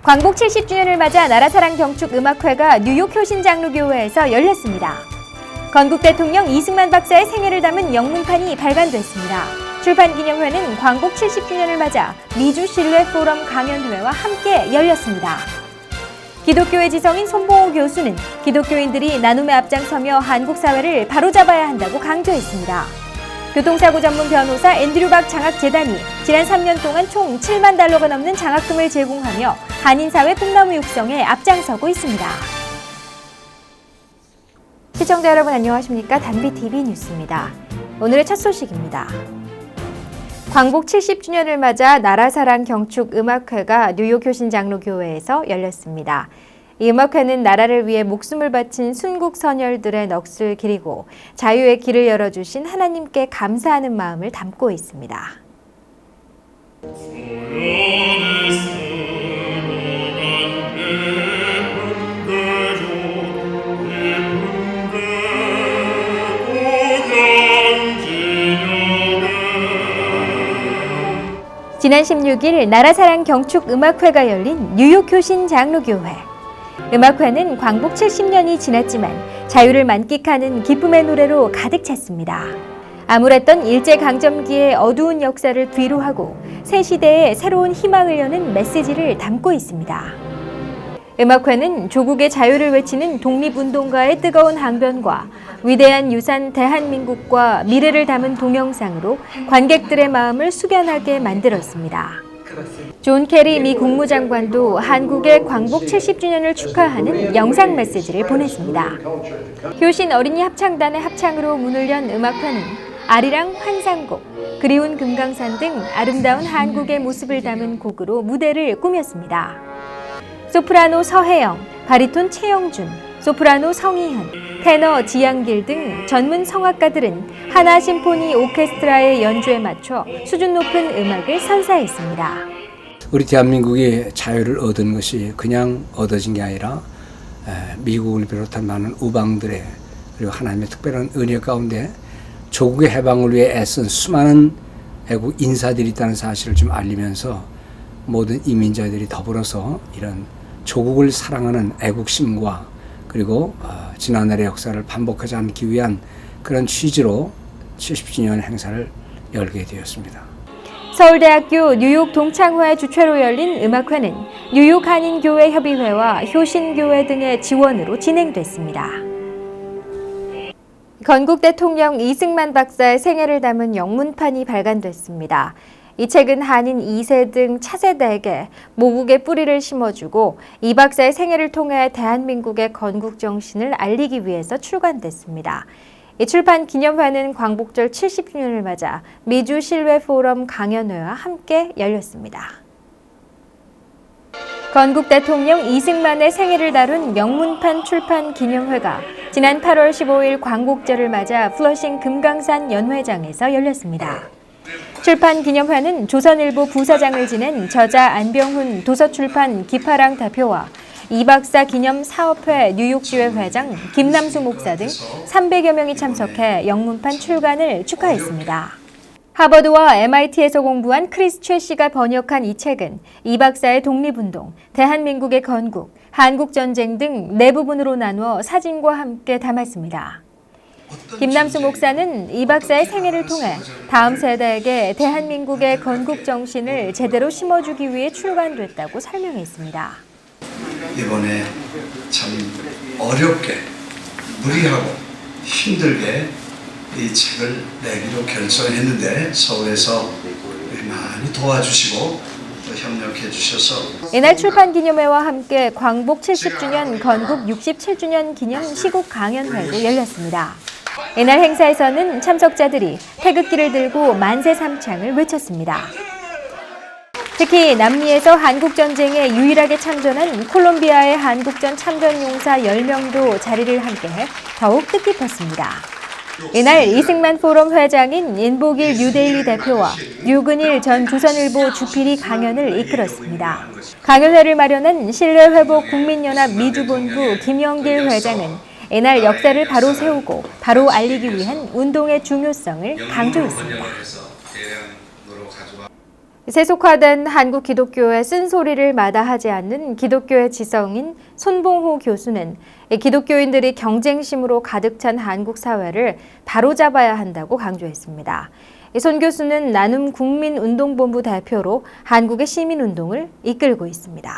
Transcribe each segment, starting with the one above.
광복 70주년을 맞아 나라사랑 경축음악회가 뉴욕 효신장로교회에서 열렸습니다. 건국 대통령 이승만 박사의 생애를 담은 영문판이 발간됐습니다. 출판기념회는 광복 70주년을 맞아 미주 신뢰 포럼 강연회와 함께 열렸습니다. 기독교의 지성인 손봉호 교수는 기독교인들이 나눔에 앞장서며 한국 사회를 바로잡아야 한다고 강조했습니다. 교통사고 전문 변호사 앤드류 박 장학재단이 지난 3년 동안 총 7만 달러가 넘는 장학금을 제공하며 한인사회 꿈나무 육성에 앞장서고 있습니다. 시청자 여러분 안녕하십니까? 단비TV 뉴스입니다. 오늘의 첫 소식입니다. 광복 70주년을 맞아 나라사랑 경축음악회가 뉴욕 효신장로교회에서 열렸습니다. 이 음악회는 나라를 위해 목숨을 바친 순국 선열들의 넋을 기리고 자유의 길을 열어주신 하나님께 감사하는 마음을 담고 있습니다. 지난 16일 나라사랑 경축음악회가 열린 뉴욕 효신장로교회. 음악회는 광복 70년이 지났지만 자유를 만끽하는 기쁨의 노래로 가득 찼습니다. 암울했던 일제강점기의 어두운 역사를 뒤로하고 새 시대에 새로운 희망을 여는 메시지를 담고 있습니다. 음악회는 조국의 자유를 외치는 독립운동가의 뜨거운 항변과 위대한 유산 대한민국과 미래를 담은 동영상으로 관객들의 마음을 숙연하게 만들었습니다. 존 케리 미 국무장관도 한국의 광복 70주년을 축하하는 영상 메시지를 보냈습니다. 효신 어린이 합창단의 합창으로 문을 연 음악회는 아리랑 환상곡, 그리운 금강산 등 아름다운 한국의 모습을 담은 곡으로 무대를 꾸몄습니다. 소프라노 서혜영, 바리톤 최영준, 소프라노 성희현, 테너 지양길 등 전문 성악가들은 하나 심포니 오케스트라의 연주에 맞춰 수준 높은 음악을 선사했습니다. 우리 대한민국이 자유를 얻은 것이 그냥 얻어진 게 아니라 미국을 비롯한 많은 우방들의 그리고 하나님의 특별한 은혜 가운데 조국의 해방을 위해 애쓴 수많은 애국 인사들이 있다는 사실을 좀 알리면서 모든 이민자들이 더불어서 이런 조국을 사랑하는 애국심과 그리고 지난날의 역사를 반복하지 않기 위한 그런 취지로 70주년 행사를 열게 되었습니다. 서울대학교 뉴욕 동창회 주최로 열린 음악회는 뉴욕 한인교회 협의회와 효신교회 등의 지원으로 진행됐습니다. 건국 대통령 이승만 박사의 생애를 담은 영문판이 발간됐습니다. 이 책은 한인 2세 등 차세대에게 모국의 뿌리를 심어주고 이 박사의 생애를 통해 대한민국의 건국 정신을 알리기 위해서 출간됐습니다. 이 출판 기념회는 광복절 70주년을 맞아 미주 신뢰 포럼 강연회와 함께 열렸습니다. 건국 대통령 이승만의 생애를 다룬 영문판 출판 기념회가 지난 8월 15일 광복절을 맞아 플러싱 금강산 연회장에서 열렸습니다. 출판 기념회는 조선일보 부사장을 지낸 저자 안병훈 도서출판 기파랑 대표와 이 박사 기념 사업회 뉴욕지회 회장 김남수 목사 등 300여 명이 참석해 영문판 출간을 축하했습니다. 하버드와 MIT에서 공부한 크리스 최 씨가 번역한 이 책은 이 박사의 독립운동, 대한민국의 건국, 한국전쟁 등 네 부분으로 나누어 사진과 함께 담았습니다. 김남수 목사는 이 박사의 생애를 통해 다음 세대에게 대한민국의 건국 정신을 제대로 심어주기 위해 출간됐다고 설명했습니다. 이번에 참 어렵게 무리하고 힘들게 이 책을 내기로 결정했는데 서울에서 많이 도와주시고 또 협력해 주셔서 이날 출판 기념회와 함께 광복 70주년 건국 67주년 기념 시국 강연회도 열렸습니다. 이날 행사에서는 참석자들이 태극기를 들고 만세 삼창을 외쳤습니다. 특히 남미에서 한국전쟁에 유일하게 참전한 콜롬비아의 한국전 참전용사 10명도 자리를 함께해 더욱 뜻깊었습니다. 이날 이승만 포럼 회장인 인복일 뉴데일리 대표와 류근일 전 조선일보 주필이 강연을 이끌었습니다. 강연회를 마련한 신뢰회복 국민연합 미주본부 김영길 회장은 이날 역사를 바로 세우고 바로 알리기 위한 운동의 중요성을 강조했습니다. 세속화된 한국 기독교의 쓴소리를 마다하지 않는 기독교의 지성인 손봉호 교수는 기독교인들이 경쟁심으로 가득 찬 한국 사회를 바로잡아야 한다고 강조했습니다. 손 교수는 나눔 국민운동본부 대표로 한국의 시민운동을 이끌고 있습니다.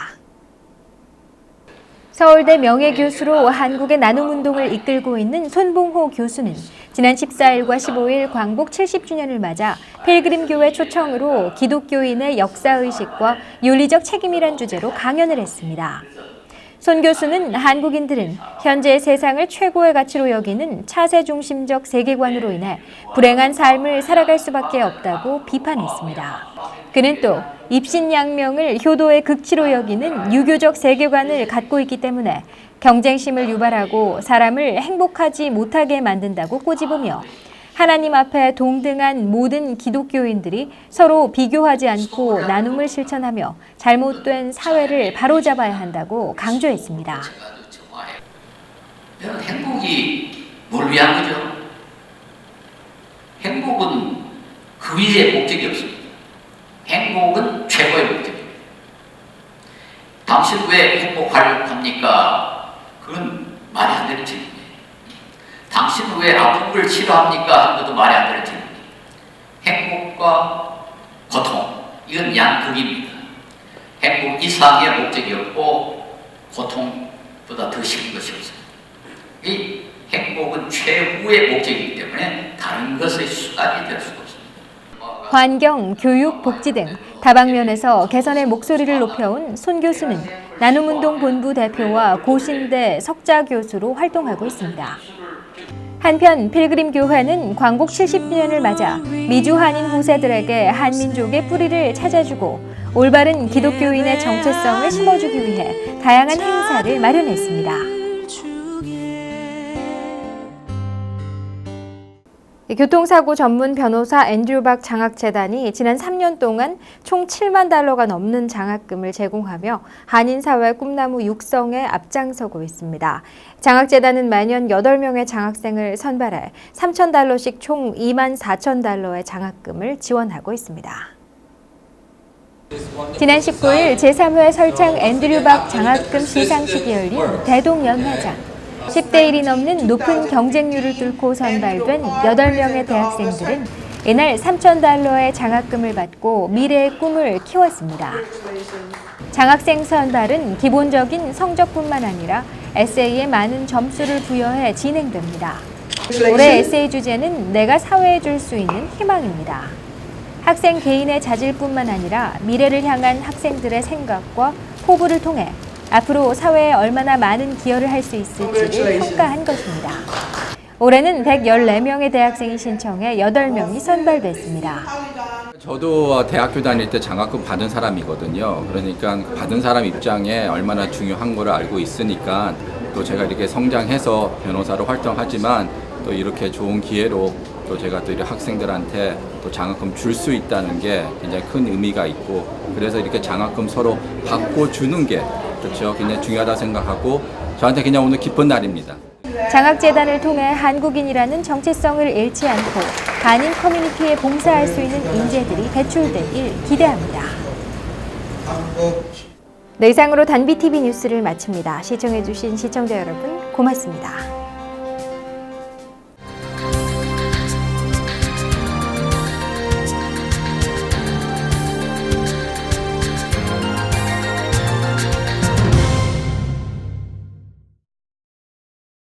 서울대 명예교수로 한국의 나눔운동을 이끌고 있는 손봉호 교수는 지난 14일과 15일 광복 70주년을 맞아 필그림교회 초청으로 기독교인의 역사의식과 윤리적 책임이란 주제로 강연을 했습니다. 손 교수는 한국인들은 현재의 세상을 최고의 가치로 여기는 차세 중심적 세계관으로 인해 불행한 삶을 살아갈 수밖에 없다고 비판했습니다. 그는 또 입신양명을 효도의 극치로 여기는 유교적 세계관을 갖고 있기 때문에 경쟁심을 유발하고 사람을 행복하지 못하게 만든다고 꼬집으며 하나님 앞에 동등한 모든 기독교인들이 서로 비교하지 않고 나눔을 실천하며 잘못된 사회를 바로잡아야 한다고 강조했습니다. 여러분, 행복이 뭘 위한 거죠? 행복은 그 위에 목적이 없습니다. 행복은 최고의 목적입니다. 당신 왜 행복합니까? 그건 말이 안 되는 질문이에요. 당신은 왜 아픈 걸 치료합니까? 하는 것도 말이 안 되는 질문이에요. 행복과 고통, 이건 양극입니다. 행복 이상의 목적이 없고 고통보다 더 싫은 것이 없어요. 이 행복은 최후의 목적이기 때문에 다른 것의 수단이 될 수가 없습니다. 환경, 교육, 복지 등 다방면에서 개선의 목소리를 높여온 손 교수는 나눔운동본부 대표와 고신대 석자 교수로 활동하고 있습니다. 한편 필그림교회는 광복 70주년을 맞아 미주 한인 후세들에게 한민족의 뿌리를 찾아주고 올바른 기독교인의 정체성을 심어주기 위해 다양한 행사를 마련했습니다. 교통사고 전문 변호사 앤드류 박 장학재단이 지난 3년 동안 총 7만 달러가 넘는 장학금을 제공하며 한인사회 꿈나무 육성에 앞장서고 있습니다. 장학재단은 매년 8명의 장학생을 선발해 3천 달러씩 총 2만 4천 달러의 장학금을 지원하고 있습니다. 지난 19일 제3회 설창 앤드류 박 장학금 시상식이 열린 대동연회장. 10대 1이 넘는 높은 경쟁률을 뚫고 선발된 8명의 대학생들은 이날 3천 달러의 장학금을 받고 미래의 꿈을 키웠습니다. 장학생 선발은 기본적인 성적뿐만 아니라 에세이에 많은 점수를 부여해 진행됩니다. 올해 에세이 주제는 내가 사회에 줄 수 있는 희망입니다. 학생 개인의 자질뿐만 아니라 미래를 향한 학생들의 생각과 포부를 통해 앞으로 사회에 얼마나 많은 기여를 할 수 있을지를 평가한 것입니다. 올해는 114명의 대학생이 신청해 8명이 선발됐습니다. 저도 대학교 다닐 때 장학금 받은 사람이거든요. 그러니까 받은 사람 입장에 얼마나 중요한 걸 알고 있으니까 또 제가 이렇게 성장해서 변호사로 활동하지만 또 이렇게 좋은 기회로 또 제가 또 이렇게 학생들한테 또 장학금 줄 수 있다는 게 굉장히 큰 의미가 있고 그래서 이렇게 장학금 서로 받고 주는 게 그렇죠. 굉장히 중요하다 생각하고 저한테 그냥 오늘 기쁜 날입니다. 장학재단을 통해 한국인이라는 정체성을 잃지 않고 한인 커뮤니티에 봉사할 수 있는 인재들이 배출되길 기대합니다. 네, 이상으로 단비TV 뉴스를 마칩니다. 시청해주신 시청자 여러분 고맙습니다.